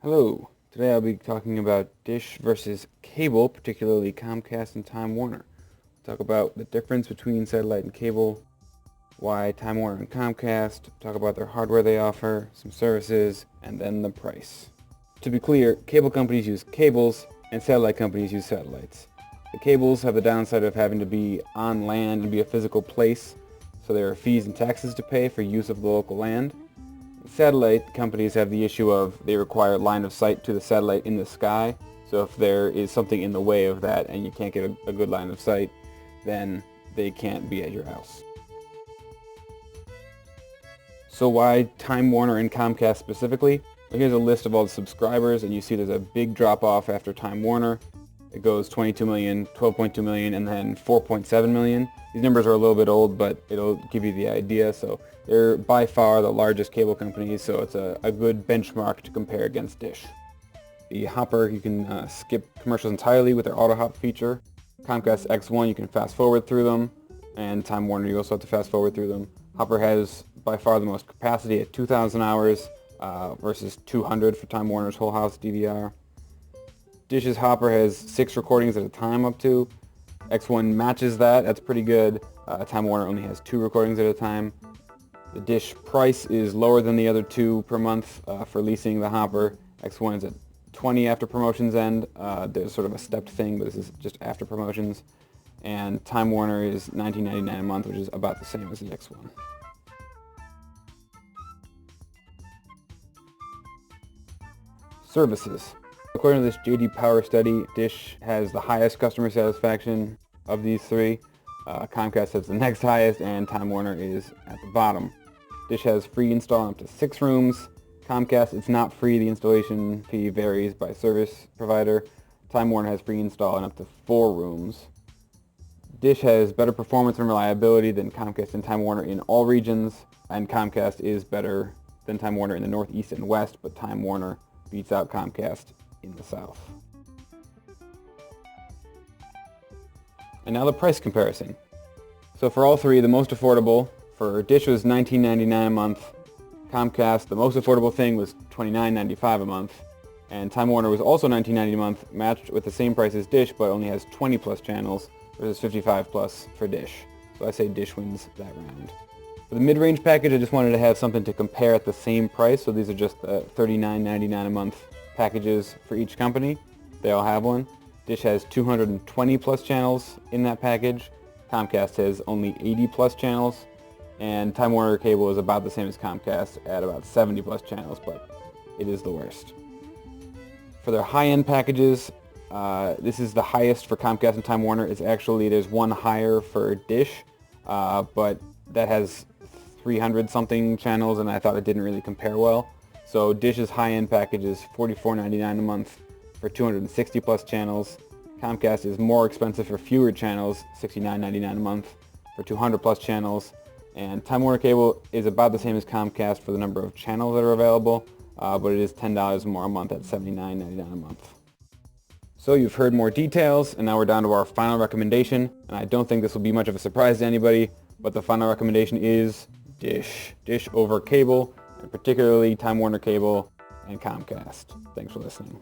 Hello, today I'll be talking about dish versus cable, particularly Comcast and Time Warner. Talk about the difference between satellite and cable, why Time Warner and Comcast, talk about their hardware they offer, some services, and then the price. To be clear, cable companies use cables and satellite companies use satellites. The cables have the downside of having to be on land and be a physical place, so there are fees and taxes to pay for use of the local land. Satellite companies have the issue of they require line of sight to the satellite in the sky, so if there is something in the way of that and you can't get a good line of sight, then they can't be at your house. So why Time Warner and Comcast specifically? Well, here's a list of all the subscribers, and you see there's a big drop off after Time Warner. It goes 22 million, 12.2 million, and then 4.7 million. These numbers are a little bit old, but it'll give you the idea. So they're by far the largest cable companies, so it's a good benchmark to compare against Dish. The Hopper, you can skip commercials entirely with their auto hop feature. Comcast X1, you can fast forward through them, and Time Warner, you also have to fast forward through them. Hopper has by far the most capacity at 2,000 hours versus 200 for Time Warner's whole house DVR. Dish's Hopper has 6 recordings at a time up to. X1 matches that, that's pretty good. Time Warner only has 2 recordings at a time. The Dish price is lower than the other two per month for leasing the Hopper. X1 is at $20 after promotions end. There's sort of a stepped thing, but this is just after promotions. And Time Warner is $19.99 a month, which is about the same as the X1. Services. According to this J.D. Power study, Dish has the highest customer satisfaction of these three. Comcast has the next highest, and Time Warner is at the bottom. Dish has free install in up to 6 rooms. Comcast, it's not free. The installation fee varies by service provider. Time Warner has free install in up to 4 rooms. Dish has better performance and reliability than Comcast and Time Warner in all regions, and Comcast is better than Time Warner in the Northeast and West, but Time Warner beats out Comcast in the South. And now the price comparison. So for all three, the most affordable for Dish was $19.99 a month. Comcast, the most affordable thing, was $29.95 a month. And Time Warner was also $19.90 a month, matched with the same price as Dish, but only has 20 plus channels versus 55 plus for Dish. So I say Dish wins that round. For the mid-range package, I just wanted to have something to compare at the same price. So these are just the $39.99 a month packages for each company. They all have one. Dish has 220 plus channels in that package. Comcast has only 80 plus channels. And Time Warner Cable is about the same as Comcast at about 70 plus channels, but it is the worst. For their high-end packages, this is the highest for Comcast and Time Warner. It's actually, there's one higher for Dish, but that has 300 something channels, and I thought it didn't really compare well. So Dish's high-end package is $44.99 a month for 260 plus channels. Comcast is more expensive for fewer channels, $69.99 a month for 200 plus channels. And Time Warner Cable is about the same as Comcast for the number of channels that are available, but it is $10 more a month at $79.99 a month. So you've heard more details, and now we're down to our final recommendation. And I don't think this will be much of a surprise to anybody, but the final recommendation is Dish. Dish over cable, and particularly Time Warner Cable and Comcast. Thanks for listening.